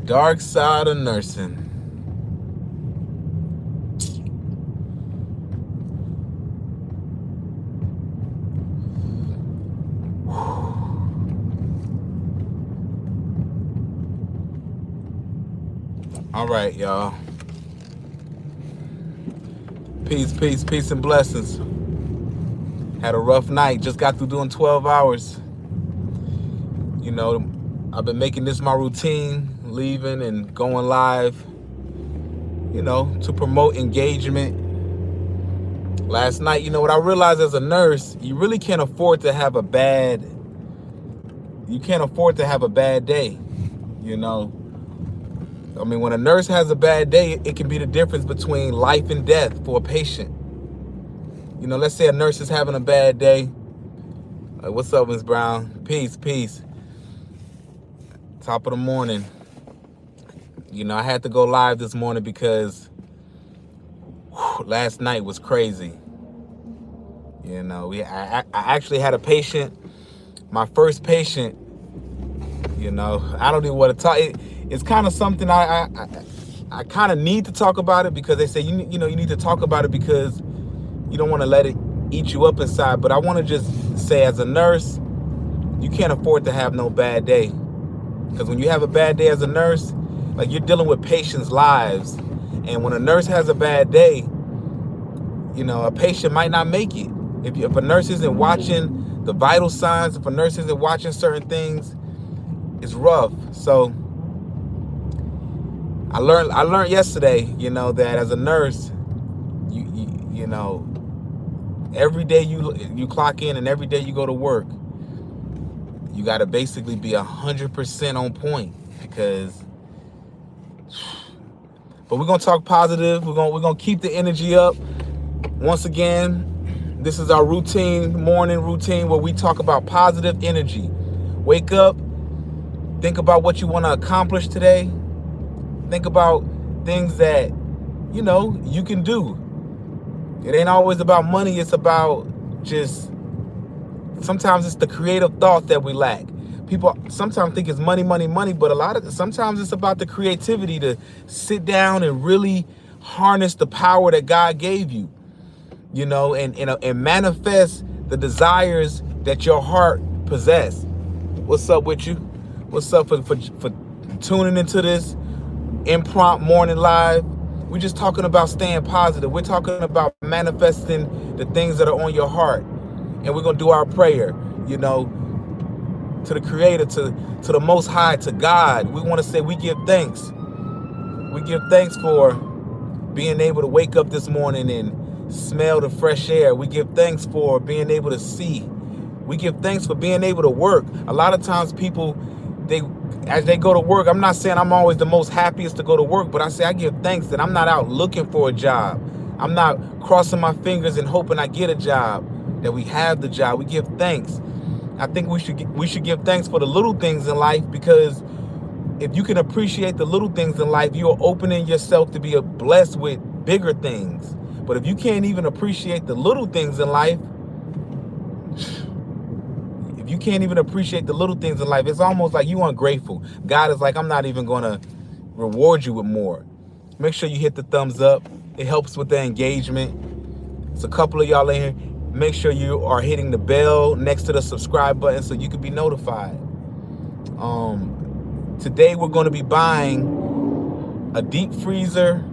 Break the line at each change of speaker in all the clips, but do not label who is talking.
Dark side of nursing. All right, y'all. Peace, peace, peace, and blessings. Had a rough night. Just got through doing 12 hours. You know, I've been making this my routine, leaving and going live, you know, to promote engagement. Last night, you know what I realized as a nurse, you really can't afford to have a bad day, you know. I mean, when a nurse has a bad day, it can be the difference between life and death for a patient. You know, let's say a nurse is having a bad day. What's up, Ms. Brown? Peace, peace. Top of the morning. You know, I had to go live this morning because last night was crazy. You know, I actually had a patient, my first patient. You know, I don't even want to talk. It's kind of something I kind of need to talk about it, because they say you need to talk about it because you don't want to let it eat you up inside. But I want to just say, as a nurse, you can't afford to have no bad day, because when you have a bad day as a nurse, like, you're dealing with patients' lives, and when a nurse has a bad day, you know, a patient might not make it. If a nurse isn't watching the vital signs, if a nurse isn't watching certain things, it's rough. So I learned yesterday, you know, that as a nurse, you know, every day you clock in and every day you go to work, you got to basically be 100% on point, because. But we're gonna talk positive. We're gonna keep the energy up. Once again, this is our morning routine, where we talk about positive energy. Wake up, think about what you want to accomplish today. Think about things that, you know, you can do. It ain't always about money. It's about just, sometimes it's the creative thought that we lack. People sometimes think it's money, money, money, but sometimes it's about the creativity to sit down and really harness the power that God gave you, you know, and manifest the desires that your heart possess. What's up with you? What's up for tuning into this impromptu morning live? We're just talking about staying positive. We're talking about manifesting the things that are on your heart, and we're gonna do our prayer, you know, to the Creator, to the Most High, to God. We want to say we give thanks. We give thanks for being able to wake up this morning and smell the fresh air. We give thanks for being able to see. We give thanks for being able to work. A lot of times people, as they go to work, I'm not saying I'm always the most happiest to go to work, but I give thanks that I'm not out looking for a job. I'm not crossing my fingers and hoping I get a job, that we have the job. We give thanks. I think we should give thanks for the little things in life, because if you can appreciate the little things in life, you're opening yourself to be blessed with bigger things. But if you can't even appreciate the little things in life, it's almost like you ungrateful. God is like, I'm not even going to reward you with more. Make sure you hit the thumbs up. It helps with the engagement. It's a couple of y'all in here. Make sure you are hitting the bell next to the subscribe button so you can be notified. Today we're going to be buying a deep freezer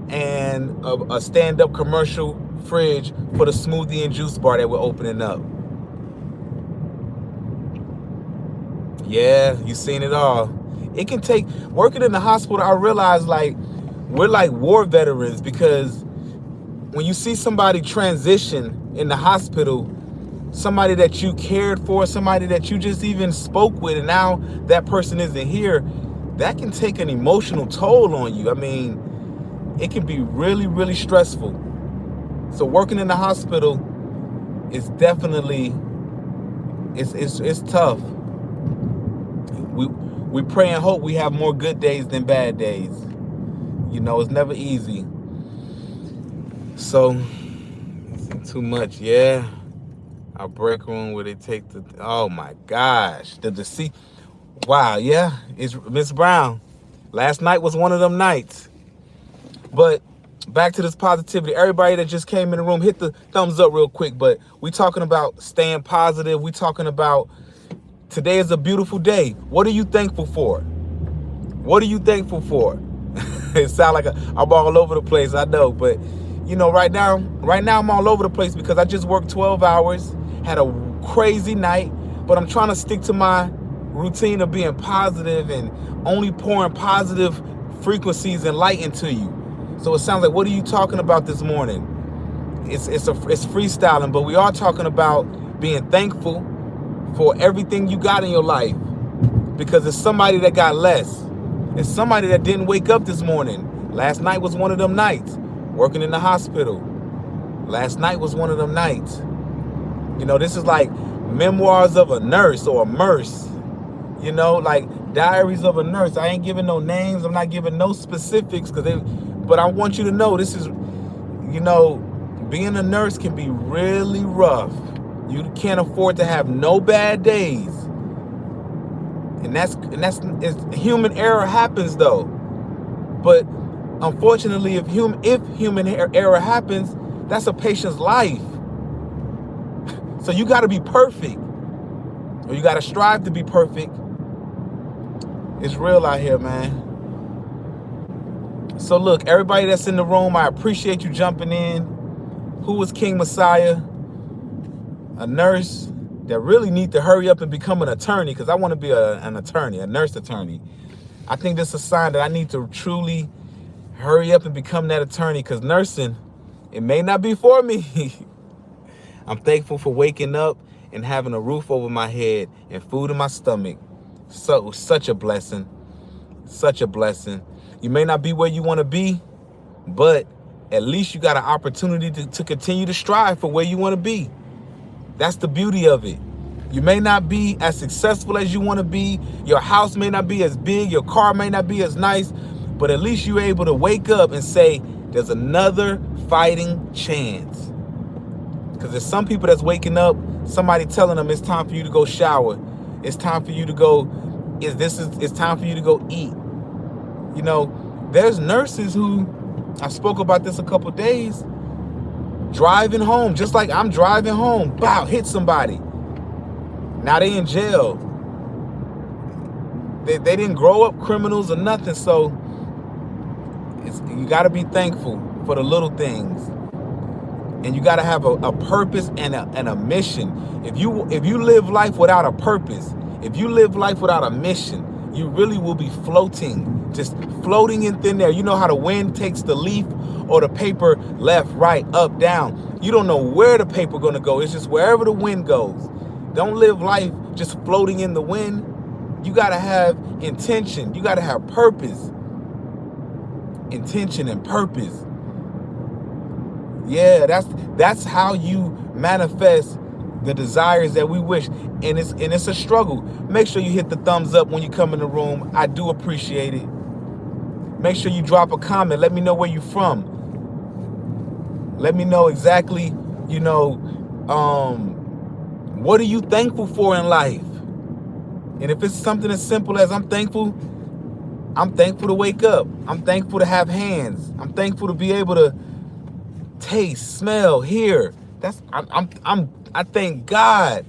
and a stand-up commercial fridge for the smoothie and juice bar that we're opening up. Yeah, you've seen it all. It can take, working in the hospital, I realize, like, we're like war veterans, because when you see somebody transition in the hospital, somebody that you cared for, somebody that you just even spoke with, and now that person isn't here, that can take an emotional toll on you. I mean, it can be really, really stressful. So working in the hospital is definitely, it's tough. We pray and hope we have more good days than bad days. You know, it's never easy. So, too much, yeah. Our break room where they take oh my gosh, the deceit. Wow, yeah, it's Miss Brown. Last night was one of them nights. But back to this positivity. Everybody that just came in the room, hit the thumbs up real quick. But we talking about staying positive. We talking about today is a beautiful day. What are you thankful for? What are you thankful for? It sounds like I'm all over the place, I know. But, you know, right now I'm all over the place because I just worked 12 hours, had a crazy night. But I'm trying to stick to my routine of being positive and only pouring positive frequencies and light into you. So it sounds like, what are you talking about this morning? It's freestyling, but we are talking about being thankful for everything you got in your life, because it's somebody that got less. It's somebody that didn't wake up this morning. Last night was one of them nights. Working in the hospital. Last night was one of them nights. You know, this is like memoirs of a nurse or a nurse. You know, like diaries of a nurse. I ain't giving no names. I'm not giving no specifics, but I want you to know this is, you know, being a nurse can be really rough. You can't afford to have no bad days. And that's human error happens though. But unfortunately, if human error happens, that's a patient's life. So you got to be perfect, or you got to strive to be perfect. It's real out here, man. So look, everybody that's in the room, I appreciate you jumping in. Who was King Mossiah? A nurse that really need to hurry up and become an attorney, because I want to be an attorney, a nurse attorney. I think this is a sign that I need to truly hurry up and become that attorney, because nursing, it may not be for me. I'm thankful for waking up and having a roof over my head and food in my stomach. So such a blessing. Such a blessing. You may not be where you want to be, but at least you got an opportunity to continue to strive for where you want to be. That's the beauty of it. You may not be as successful as you want to be. Your house may not be as big. Your car may not be as nice. But at least you're able to wake up and say, there's another fighting chance. Because there's some people that's waking up, somebody telling them it's time for you to go shower. It's time for you to go, it's time for you to go eat. You know, there's nurses who, I spoke about this a couple days, driving home, just like I'm driving home, bow, hit somebody. Now they in jail. They didn't grow up criminals or nothing, so you got to be thankful for the little things. And you got to have a purpose and a mission. If you live life without a purpose, if you live life without a mission, you really will be floating, just floating in thin air. You know how the wind takes the leaf or the paper left, right, up, down. You don't know where the paper going to go. It's just wherever the wind goes. Don't live life just floating in the wind. You got to have intention. You got to have purpose. Intention and purpose. Yeah, that's how you manifest the desires that we wish. And it's a struggle. Make sure you hit the thumbs up when you come in the room. I do appreciate it. Make sure you drop a comment. Let me know where you're from. Let me know exactly, you know, what are you thankful for in life? And if it's something as simple as I'm thankful to wake up. I'm thankful to have hands. I'm thankful to be able to taste, smell, hear. I thank God.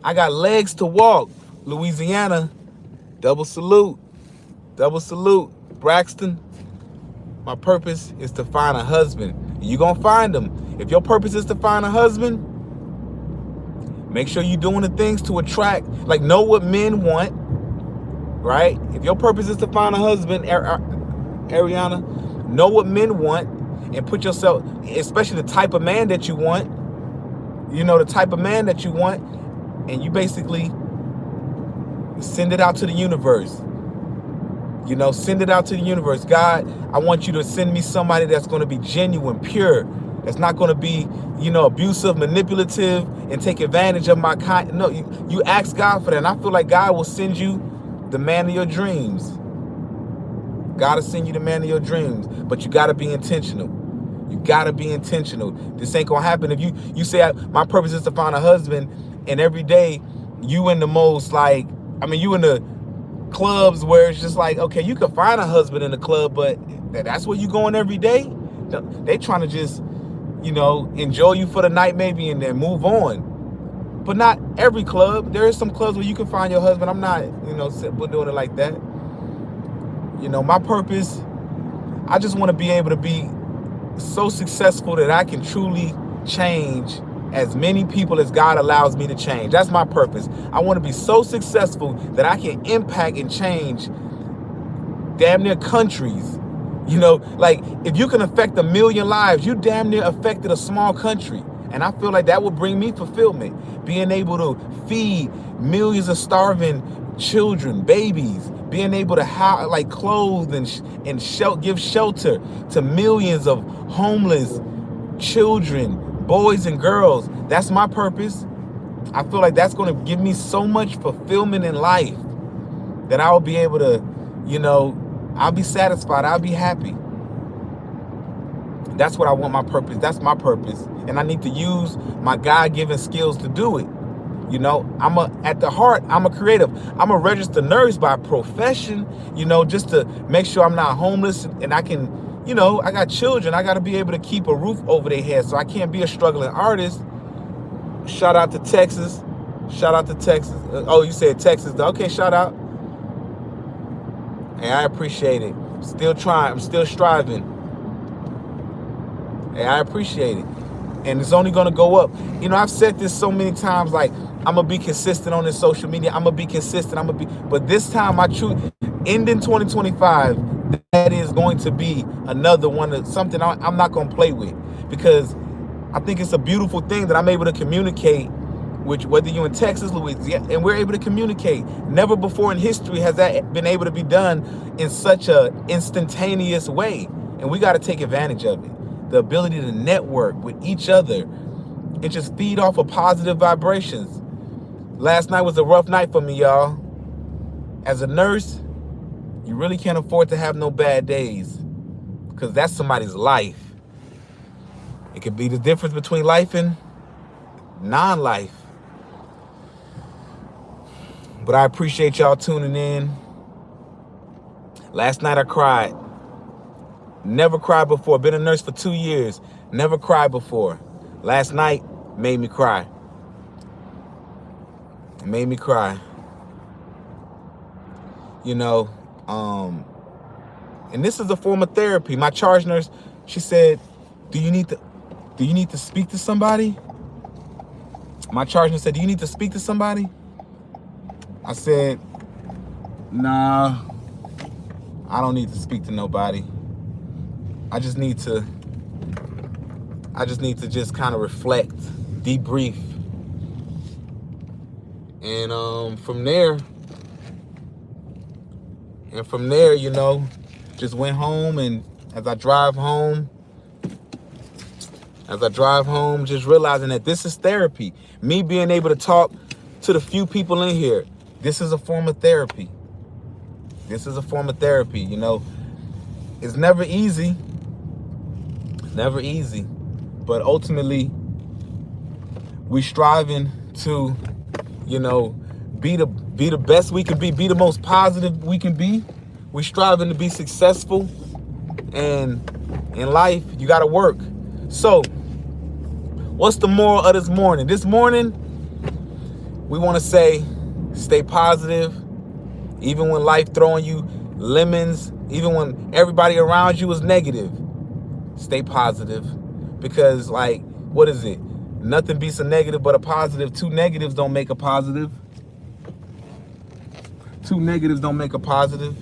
I got legs to walk. Louisiana, double salute. Double salute. Braxton, my purpose is to find a husband. You're going to find him. If your purpose is to find a husband, make sure you're doing the things to attract, like know what men want, right? If your purpose is to find a husband, Ariana, know what men want and put yourself, especially the type of man that you want, you know, the type of man that you want, and you basically send it out to the universe. You know, send it out to the universe. God, I want you to send me somebody that's going to be genuine, pure, that's not going to be, you know, abusive, manipulative, and take advantage of my kind. No, you ask God for that. And I feel like God will send you the man of your dreams. God will send you the man of your dreams. But you got to be intentional. You got to be intentional. This ain't going to happen. If you say, my purpose is to find a husband, and every day you in the most, like, I mean, you in the clubs where it's just like, okay, you can find a husband in the club, but that's where you going every day. They trying to just, enjoy you for the night maybe and then move on. But not every club. There is some clubs where you can find your husband. I'm not, doing it like that. My purpose, I just want to be able to be so successful that I can truly change as many people as God allows me to change. That's my purpose. I want to be so successful that I can impact and change damn near countries. Like if you can affect 1 million lives, you damn near affected a small country. And I feel like that would bring me fulfillment. Being able to feed millions of starving children, babies, being able to clothe and give shelter to millions of homeless children, boys and girls. That's my purpose. I feel like that's going to give me so much fulfillment in life that I will be able to, I'll be satisfied. I'll be happy. That's what I want my purpose. That's my purpose. And I need to use my God-given skills to do it. At the heart, I'm a creative. I'm a registered nurse by profession, just to make sure I'm not homeless and I can, I got children. I got to be able to keep a roof over their head. So I can't be a struggling artist. Shout out to Texas. Shout out to Texas. Oh, you said Texas. Okay, shout out. Hey, I appreciate it. Still trying. I'm still striving. Hey, I appreciate it. And it's only going to go up. I've said this so many times, like, I'm going to be consistent on this social media. I'm going to be consistent. But this time, ending 2025, that is going to be another one, something I'm not going to play with, because I think it's a beautiful thing that I'm able to communicate with, whether you're in Texas, Louisiana, and we're able to communicate. Never before in history has that been able to be done in such a instantaneous way. And we got to take advantage of it. The ability to network with each other and just feed off of positive vibrations. Last night was a rough night for me, y'all. As a nurse, you really can't afford to have no bad days, because that's somebody's life. It could be the difference between life and non-life. But I appreciate y'all tuning in. Last night I cried. Never cried before. Been a nurse for 2 years. Never cried before. Last night made me cry. It made me cry. And this is a form of therapy. My charge nurse, she said, do you need to speak to somebody? My charge nurse said, do you need to speak to somebody? I said, nah, I don't need to speak to nobody. I just need to just kind of reflect, debrief. And from there, just went home, and as I drive home, just realizing that this is therapy. Me being able to talk to the few people in here, this is a form of therapy. This is a form of therapy, It's never easy. Never easy. But ultimately, we striving to, be the best we can be the most positive we can be. We striving to be successful. And in life, you got to work. So, what's the moral of this morning? This morning, we want to say, stay positive. Even when life throwing you lemons, even when everybody around you is negative, stay positive. Because, what is it? Nothing beats a negative but a positive. 2 negatives don't make a positive. 2 negatives don't make a positive.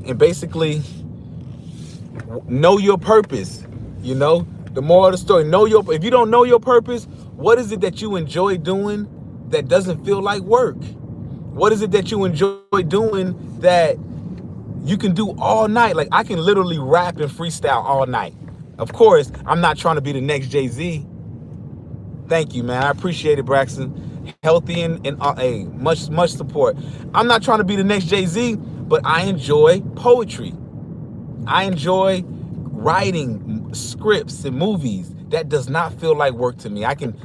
And basically, know your purpose. The moral of the story, if you don't know your purpose, what is it that you enjoy doing that doesn't feel like work? What is it that you enjoy doing that you can do all night? Like, I can literally rap and freestyle all night. Of course, I'm not trying to be the next Jay-Z. Thank you, man. I appreciate it, Braxton. Healthy and much support. I'm not trying to be the next Jay-Z, but I enjoy poetry. I enjoy writing scripts and movies. That does not feel like work to me. I can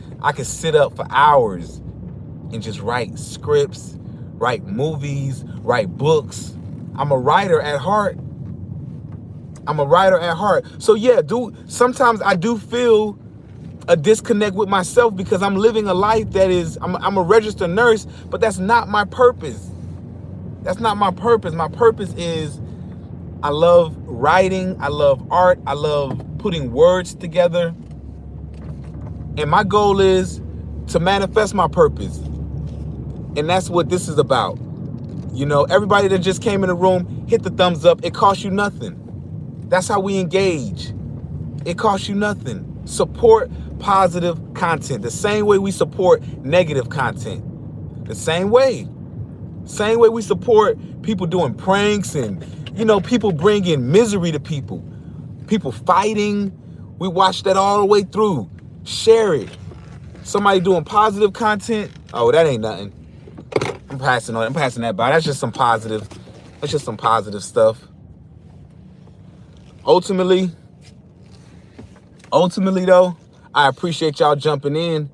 sit up for hours and just write scripts, write movies, write books. I'm a writer at heart. I'm a writer at heart. So yeah, sometimes I do feel a disconnect with myself because I'm living a life that is, I'm a registered nurse, but that's not my purpose. That's not my purpose. My purpose is I love writing. I love art. I love putting words together. And my goal is to manifest my purpose. And that's what this is about. You know, everybody that just came in the room, hit the thumbs up. It costs you nothing. That's how we engage. It costs you nothing. Support positive content the same way we support negative content. The same way. Same way we support people doing pranks and, you know, people bringing misery to people. People fighting. We watch that all the way through. Share it. Somebody doing positive content. Oh, that ain't nothing. I'm passing that by. That's just some positive. That's just some positive stuff. Ultimately though, I appreciate y'all jumping in.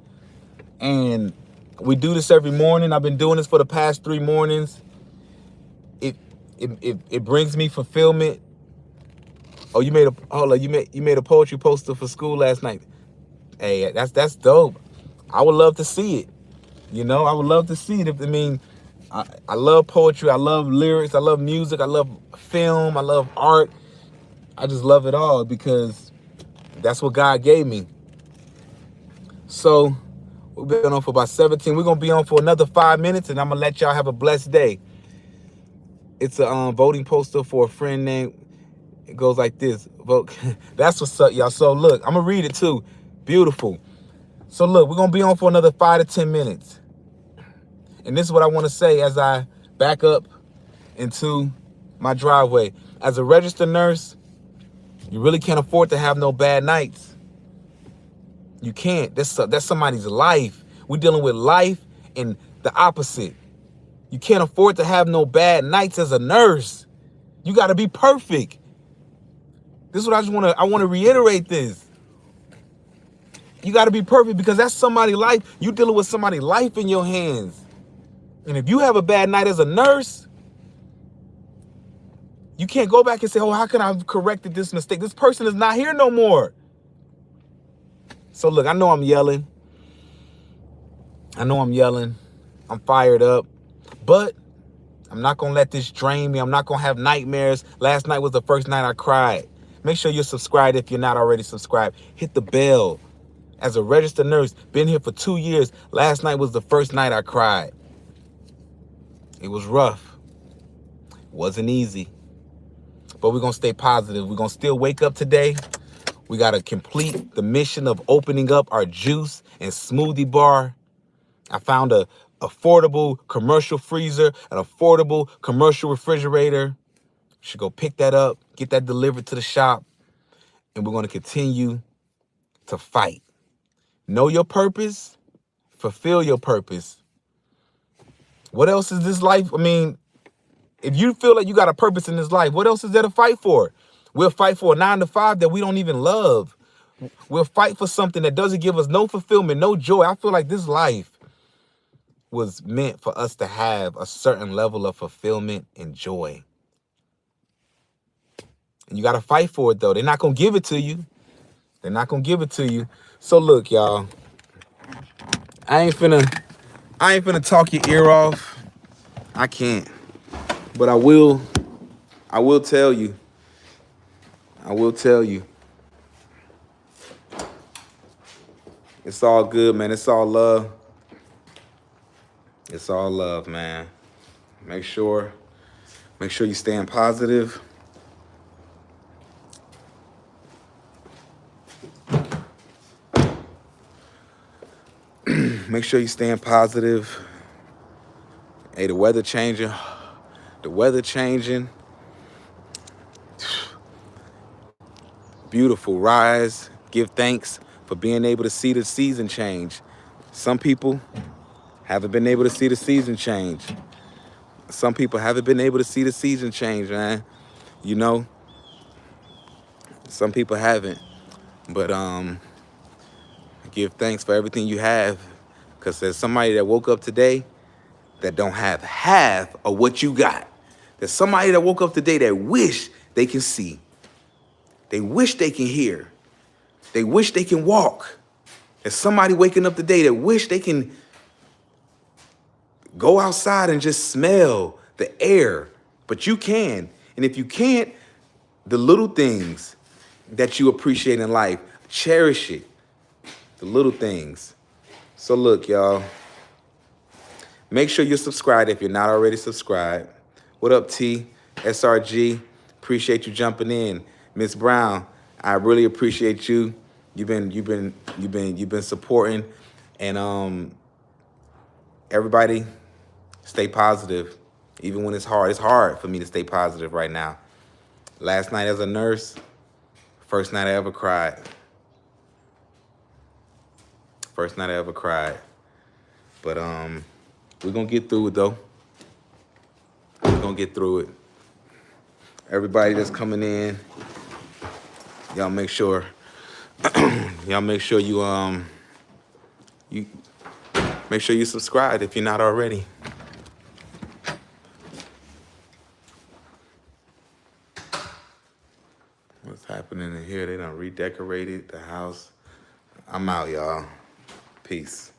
And we do this every morning. I've been doing this for the past 3 mornings. It brings me fulfillment. Oh, you made a poetry poster for school last night. Hey, that's dope. I would love to see it. You know, I would love to see it. I love poetry. I love lyrics. I love music. I love film. I love art. I just love it all because that's what God gave me. So we've been on for about 17. We're going to be on for another 5 minutes, and I'm going to let y'all have a blessed day. It's a voting poster for a friend named, it goes like this. Vote. That's what's up, y'all. So look, I'm going to read it too. Beautiful. So look, we're going to be on for another 5 to 10 minutes. And this is what I want to say as I back up into my driveway. As a registered nurse, you really can't afford to have no bad nights. You can't. That's somebody's life. We're dealing with life and the opposite. You can't afford to have no bad nights as a nurse. You got to be perfect. This is what I want to reiterate this. You got to be perfect because that's somebody's life. You dealing with somebody's life in your hands. And if you have a bad night as a nurse, you can't go back and say, oh, how can I have corrected this mistake? This person is not here no more. So look, I know I'm yelling. I'm fired up. But I'm not going to let this drain me. I'm not going to have nightmares. Last night was the first night I cried. Make sure you're subscribed if you're not already subscribed. Hit the bell. As a registered nurse, been here for 2 years. Last night was the first night I cried. It was rough. It wasn't easy. But we're going to stay positive. We're going to still wake up today. We got to complete the mission of opening up our juice and smoothie bar. I found a affordable commercial freezer, an affordable commercial refrigerator. Should go pick that up, get that delivered to the shop. And we're going to continue to fight. Know your purpose. Fulfill your purpose. What else is this life? I mean, if you feel like you got a purpose in this life, what else is there to fight for? We'll fight for a 9 to 5 that we don't even love. We'll fight for something that doesn't give us no fulfillment, no joy. I feel like this life was meant for us to have a certain level of fulfillment and joy. And you got to fight for it, though. They're not going to give it to you. They're not going to give it to you. So look, y'all, I ain't finna talk your ear off. I can't. But I will tell you. It's all good, man. It's all love. It's all love, man. Make sure you staying positive. Make sure you staying positive. Hey, the weather changing. Beautiful. Rise. Give thanks for being able to see the season change. Some people haven't been able to see the season change. Man. You know, some people haven't. But give thanks for everything you have. Because there's somebody that woke up today that don't have half of what you got. There's somebody that woke up today that wish they can see. They wish they can hear. They wish they can walk. There's somebody waking up today that wish they can go outside and just smell the air. But you can. And if you can't, the little things that you appreciate in life, cherish it. The little things. So look, y'all. Make sure you're subscribed if you're not already subscribed. What up, T? SRG? Appreciate you jumping in. Miss Brown, I really appreciate you. You've been supporting, and everybody, stay positive, even when it's hard. It's hard for me to stay positive right now. Last night as a nurse, first night I ever cried. First night I ever cried. But we're gonna get through it though. We're gonna get through it. Everybody that's coming in, y'all make sure you make sure you subscribe if you're not already. What's happening in here? They done redecorated the house. I'm out, y'all. Peace.